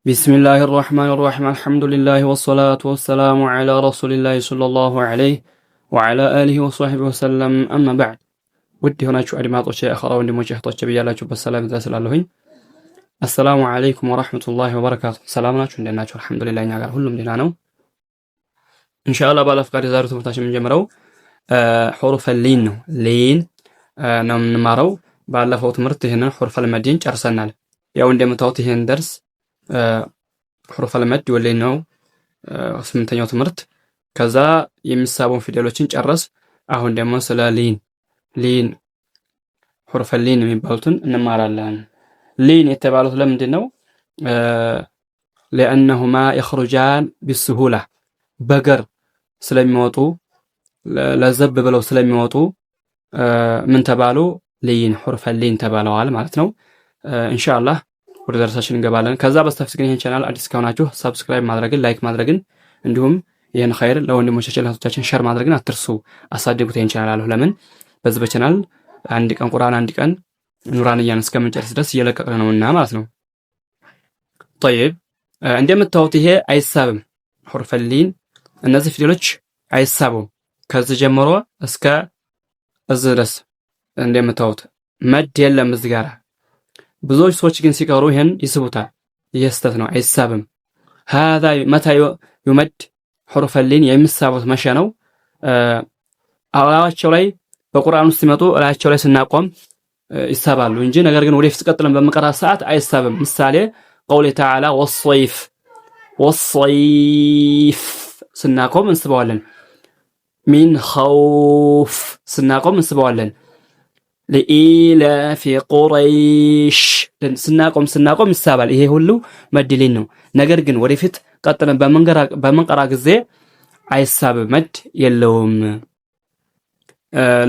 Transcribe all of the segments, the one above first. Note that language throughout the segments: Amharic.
بسم الله الرحمن الرحيم الحمد لله والصلاة والسلام على رسول الله صلى الله عليه وعلى آله وصحبه وسلم أما بعد ودي هنا شو أدمات وشيء أخرى وندي موجه طش بيالا شو بالسلام درس الله السلام عليكم ورحمة الله وبركاته سلامنا شو عندنا شو الحمد لله نعار كلهم دينانو إن شاء الله بالأفكار زارت متاش من جمرو حروف اللين لين نمارو بعد فوت مرت هنا حروف المدين أرسلنا يا وندي متوتي هنا درس حروف المد ወለኝ ነው ስምንተኛው ትምህርት ከዛ የሚሳቡን ፊደሎችን ጨረስ አሁን ደግሞ ስለ ሊን حروف اللين የሚባሉትን እንማራለን ሊን የተባሉት ለምንድን ነው لانهما يخرجان بسهوله በገር ስለሚወጡ ለዘብ ብለው ስለሚወጡ ምን ተባሉ ሊን حروف اللين ተባለዋል ማለት ነው ኢንሻአላህ ወደ ደርሳችን እንገባለን ከዛ በስተፊት ግን ይሄን ቻናል አዲስ ከሆናችሁ ሰብስክራይብ ማድረግን ላይክ ማድረግን እንዲሁም ይሄን ኸይር ለወንድሞቻችን ለእህቶቻችን ሼር ማድረግን አትርሱ አሳድጉት ይሄን ቻናል አለው ለምን በዚህ በቻናል አንድ ቀን ቁርአን አንድ ቀን ኑራንያን እስከምንጨርስ ድረስ እየለቀቅን ነውና ማለት ነው طيب እንደምታዩት ይሄ አይሳብም حرف اللين እነዚህ ፊደሎች አይሳቡም ከዚህ ጀምሮ እስከ እዚህ ድረስ እንደምታዩት መድ የለም እዚህ ጋር ብዙዎች ሰዎች ግን ሲቀሩ ይሄን ይስቡታል ይስተት ነው አይሳብም هذا متى يمد حرف اللين የሚሳቡት መቼ ነው አላዋቸው ላይ በቁርአን ውስጥ ሲመጡ አላዋቸው ላይ ስናቆም ይሳባሉ እንጂ ነገር ግን ወደፊት ቀጥለን በመቀራ ሰዓት አይሳብም ምሳሌ قوله تعالى والصيف ስናቆም እንስበዋለን من خوف ስናቆም እንስበዋለን لإيلاف قريش ስናቆም ይሳባል ይሄ ሁሉ መድሊን ነው ነገር ግን ወደፊት ቀጥለን በመንቀራ ጊዜ አይሳብ መድ የለውም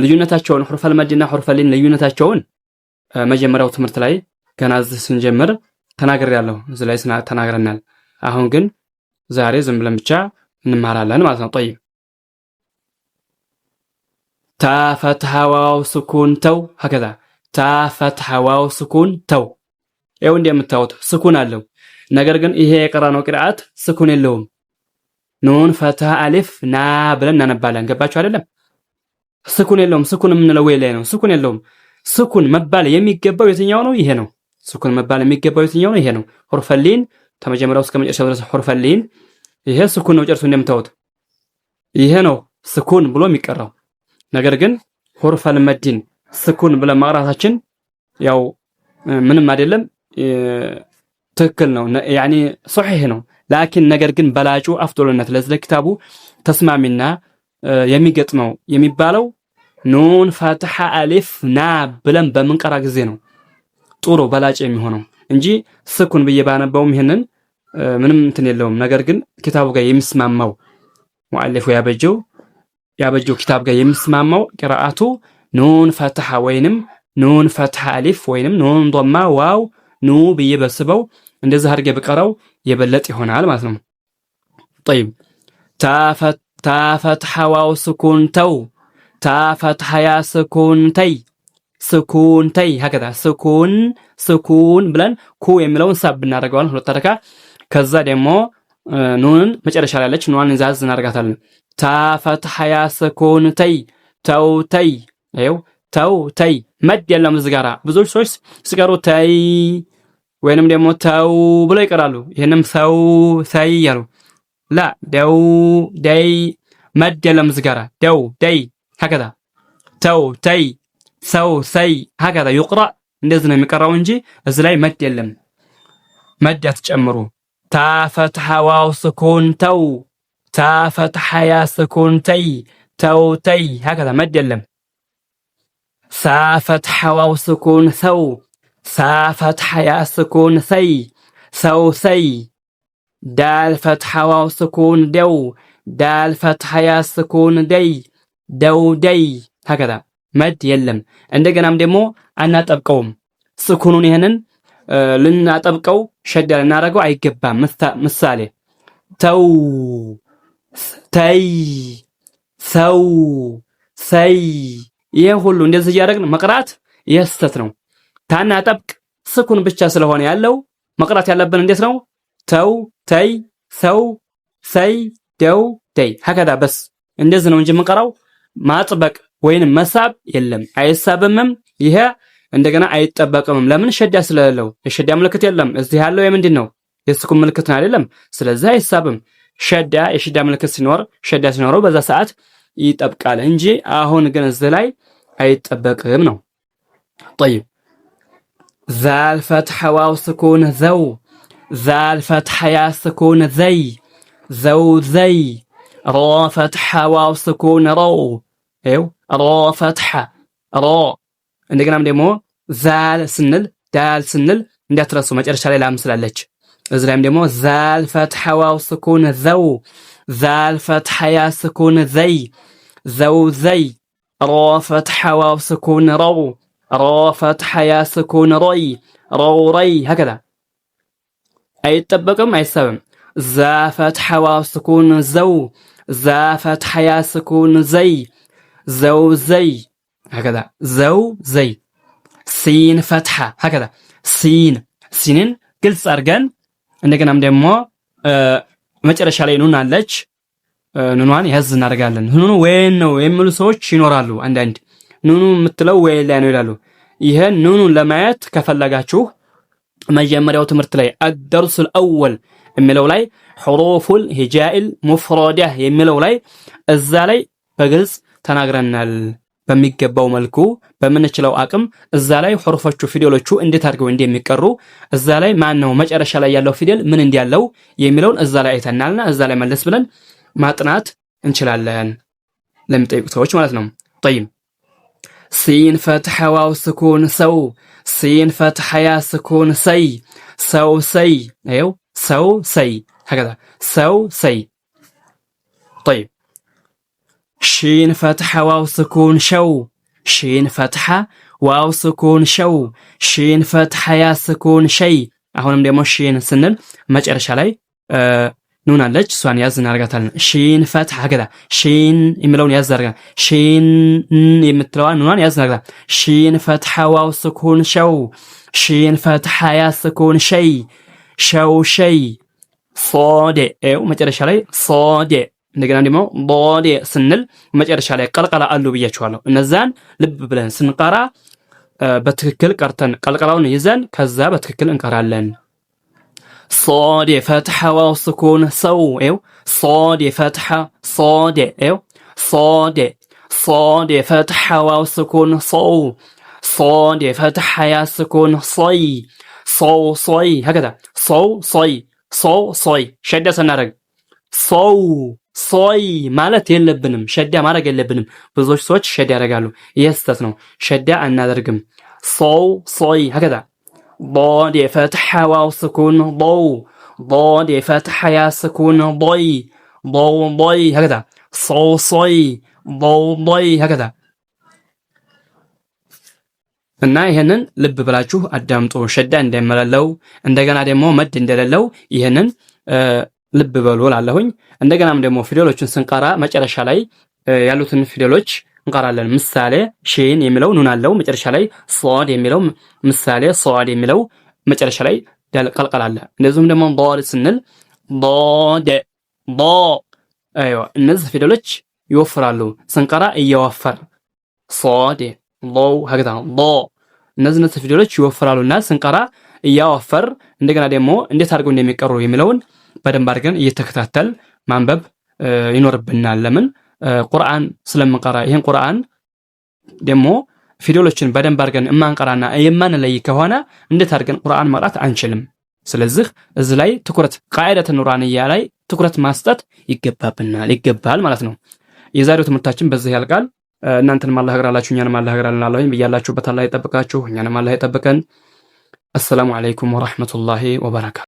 ልዩነታቸውን حرف المد እና حرف اللين ልዩነታቸውን መጀመሪያው ትምህርት ላይ ገና ስንጀምር ተናግሬያለሁ እዚህ ላይ ተናግረናል አሁን ግን ዛሬ ዝም ብለን ብቻ እንማራለን ማለት ነው طيب تا فتح واو سكون تو هكذا تا فتح واو سكون تو ይሄው እንደምታዩት ስኩን አለው ነገር ግን ይሄ የቀራነው ቅራአት ስኩን የለውም ኑን ፈትሐ አሊፍ ና ብለን እናነባለን ገባችሁ አይደለም ስኩን የለውም ስኩን የምንለው ወይ ላይ ነው ስኩን የለውም ስኩን መባል የሚገባው የትኛው ነው ይሄ ነው ስኩን መባል የሚገባው የትኛው ነው ይሄ ነው حرف اللين ተመጀመሪያው እስከ መጨረሻው ድረስ حرف اللين ይሄ ስኩን ነው ጨርሶ እንደምታዩት ይሄ ነው ስኩን ብሎ የሚቀራው ነገር ግን حرف المد ስኩን ብለን ማቅራታችን ያው ምንም አይደለም ትክክል ነው يعني صحيح ነው لكن ነገር ግን በላጩ አፍዶልነት ለዚህ ኪታቡ ተስማሚና የሚገጥመው የሚባለው ኑን ፈትሐ አሊፍ ና ብለን በመንቀራ ጊዜ ነው ጥሩ በላጭ የሚሆነው እንጂ ስኩን በየባነበውም ይሄንን ምንም እንትን የለውም ነገር ግን ኪታቡ ጋር የሚስማማው ሙአሊፉ ያበጀው ኪታብ ጋር የሚስማማው ቅራአቱ ኑን ፈትሐ ወይንም ኑን ፈትሐ አሊፍ ወይንም ኑን ضማ ዋው ኑ በየበስበው እንደዛ አድርገ በቀራው የበለጥ ይሆናል ማለት ነው طيب تا فتح واو سكون تو تا فتح يا سكون تي هكذا سكون ብለን ኩ የሚለውን ሳብ እናደርገዋለን ሁለት ተረካ ከዛ ደግሞ ኑን መጨረሻ ላይ ያለች ኑን እንዛዝ እናደርጋታለን تا فتح يا سكون تي تو تي አይው ተው ተይ መድ የለም እዚህ ጋራ ብዙዎች ሰዎች ሲቀሩ ተይ ወይንም ደግሞ ተው ብለው ይቀራሉ ይሄንም ሰው ሳይ ያሉ ላ ደው ደይ መድ የለም እዚህ ጋራ ደው ደይ هكذا ተው ተይ ሰው ሳይ هكذا يقرأ እንደዚህ ነው የሚቀራው እንጂ እዚህ ላይ መድ የለም መድ አትጨምሩ تا فتح واو سكون تو تا فتح يا سكون تي تو تي هكذا مد يلم سا فتح واو سكون ثو سا فتح يا سكون ثي ثو ثي دال فتح واو سكون دو دال فتح يا سكون دي دو دي هكذا مد يلم عندنا دمو أنا تبقوم سكونون هنن لنا تبقو شد لنا رجو أيكبا مثالي تو ተይ ሰው ሰይ ይሄ ሁሉ እንደዚህ ያደረግን መቅራት የስተት ነው ታና ጠብቅ ስኩን ብቻ ስለሆነ ያለው መቅራት ያለብን እንዴት ነው ተው ተይ ሰው ሰይ ደው ደይ ሀከዳ በስ እንደዚህ ነው እንጂ የምንቀራው ማጥበቅ ወይንም መሳብ የለም። አይሳብምም። ይሄ እንደገና አይጠበቅምም። ለምን ሸዳ ስለሌለው የሸዳ ምልክት የለም። እዚህ ያለው የምንድን ነው? የስኩን ምልክት ነው አይደለም። ስለዚህ አይሳብም። የሸዳ ምልክት ሲኖር ሸዳ ሲኖረው በዛ ሰዓት ይጠብቃል እንጂ አሁን ግን እዚህ ላይ አይጠበቅም ነው። طيب ዛል ፈትሐ ዋው ስኩን ዘው ዛል ፈትሐ ያ ስኩን ዘይ ዘው ዘይ ሮ ፈትሐ ዋው ስኩን ረው ይኸው ሮ ፈትሐ ሮ እንደገናም ደግሞ ዛል ስንል ዳል ስንል እንዳትረሱ መጨረሻ ላይ ላም ስላለች እዚህ ላይም ደግሞ ዛል ፈትሐ ዋው ስኩን ዘው ዛል ፈትሐ ያ ስኩን ዘይ ዘው ዘይ ሮ ፈትሐ ዋው ስኩን ረው ሮ ፈትሐ ያ ስኩን ረይ ረው ረይ ሀከዛ አይጠበቅም አይሳብም። ዛ ፈትሐ ዋው ስኩን ዘው ዛ ፈትሐ ያ ስኩን ዘይ ዘው ዘይ ሀከዛ ዘው ዘይ ሲን ፈትሐ ሀከዛ ሲንን ግልጽ አድርገን እንደገናም ደግሞ መጨረሻ ላይ ኑን አለች። ኑኗን ያዝ እናደርጋለን። ኑኑ ወይን ነው የሚሉ ሰዎች ይኖራሉ። አንዳንድ ኑኑ የምትለው ወይ ላይ ነው ይላሉ። ይሄን ኑኑን ለማየት ከፈለጋችሁ መጀመሪያው ትምህርት ላይ አደርሱል አወል የሚለው ላይ ሁሩፉል ሂጃኢል ሙፍረዳህ የሚለው ላይ እዛ ላይ በግልጽ ተናግረናል። በሚገባው መልኩ በምንችለው አቅም እዛ ላይ ሁሩፎቹ ፊደሎቹ እንዴት አድርገው እንደሚቀሩ እዛ ላይ ማን ነው መጨረሻ ላይ ያለው ፊደል ምን እንዲያለው የሚለውን እዛ ላይ አይተናልና እዛ ላይ መለስ ብለን ማጥናት እንችላለን ለሚጠይቁ ሰዎች ማለት ነው። طيب ሲን ፈትሐ ዋው ስኩን ሰው ሲን ፈትሐ ያ ስኩን ሰይ ሰው ሰይ ይኸው ሰው ሰይ هكذا ሰው ሰይ طيب شين فتحة واو سكون شو شين فتحة واو سكون شو شين فتحة يا سكون شي አሁንም ደግሞ ሺን ስንል መጨረሻ ላይ ኑን አለች እሷን ያዝ እናደርጋታለን። ሺን ፈትሐ ከዛ ሺን የሚለውን ያዝ አድርገን ሺን የምትለዋን ኑኗን ያዝ እናደርጋለን። ሺን ፈትሐ ዋው ስኩን ሸው ሺን ፈትሐ ያ ስኩን ሸይ ሸው ሸይ ሶዴ ኤው መጨረሻ ላይ ሶዴ እንደገና ደግሞ ቦዴ ስንል መጨረሻ ላይ ቀልቀላ አሉ ብያችኋለሁ። እነዛን ልብ ብለን ስንቀራ በትክክል ቀርተን ቀልቀላውን ይዘን ከዛ በትክክል እንቀራለን። صاد فتحة واو سكون سو ايو صاد فتحة صاد ايو صاد صاد فتحة واو سكون صو صاد فتحة يا سكون صي صو صي هكذا صو صي صو صي شدة سنرق صو صي ማለት የለብንም ሸዳ ማድረግ የለብንም። ብዙዎች ሰዎች ሸዳ ያደርጋሉ። ይስተት ነው። ሸዳ አናደርግም። صو صي هكذا ضاد فتحة واو سكون ضو ضاد فتحة يا سكون ضي ضو ضي هكذا صو صي ضو ضي هكذا እና ይሄንን ልብ ብላችሁ አዳምጡ። ሸዳ እንደማላለው እንደገና ደግሞ መድ እንደሌለው ይሄንን ልብ በሉ እላለሁኝ። እንደገናም ደግሞ ፊደሎችን ስንቀራ መጨረሻ ላይ ያሉትን ፊደሎች እንቀራለን። ምሳሌ ሺን የሚለው ኑን አለው መጨረሻ ላይ ሷድ የሚለው ምሳሌ ሷድ የሚለው መጨረሻ ላይ ዳል ቀልቀል አለ። እንደዚሁም ደግሞ ضاد ስንል ضاد ض አይዋ እነዚህ ፊደሎች ይወፍራሉ። ስንቀራ እየወፈር ሷድ ض هكذا ض እነዚህ ፊደሎች ይወፍራሉና ስንቀራ እያወፈር እንደገና ደግሞ እንዴት አድርገው እንደሚቀሩ የሚለውን በደንብ አድርገን እየተከታተል ማንበብ ይኖርብናል። ለምን ቁርአን ስለምንቀራ ይሄን ቁርአን ደግሞ ፊደሎችን በደንብ አድርገን እማንቀራና የማንለይ ከሆነ እንዴት አድርገን ቁርአን መቅራት አንችልም። ስለዚህ እዚህ ላይ ትኩረት ቃዒደተ ኑራንያ ላይ ትኩረት ማስጠት ይገባል ማለት ነው። የዛሬው ትምህርታችን በዚህ ያልቃል። እናንተንም አላህ ያግራላችሁ እኛንም አላህ ያግራልናል። በያላችሁበት አላህ ይጠብቃችሁ እኛንም አላህ ይጠብቀን። አሰላሙ አለይኩም ወራህመቱላሂ ወበረካቱ።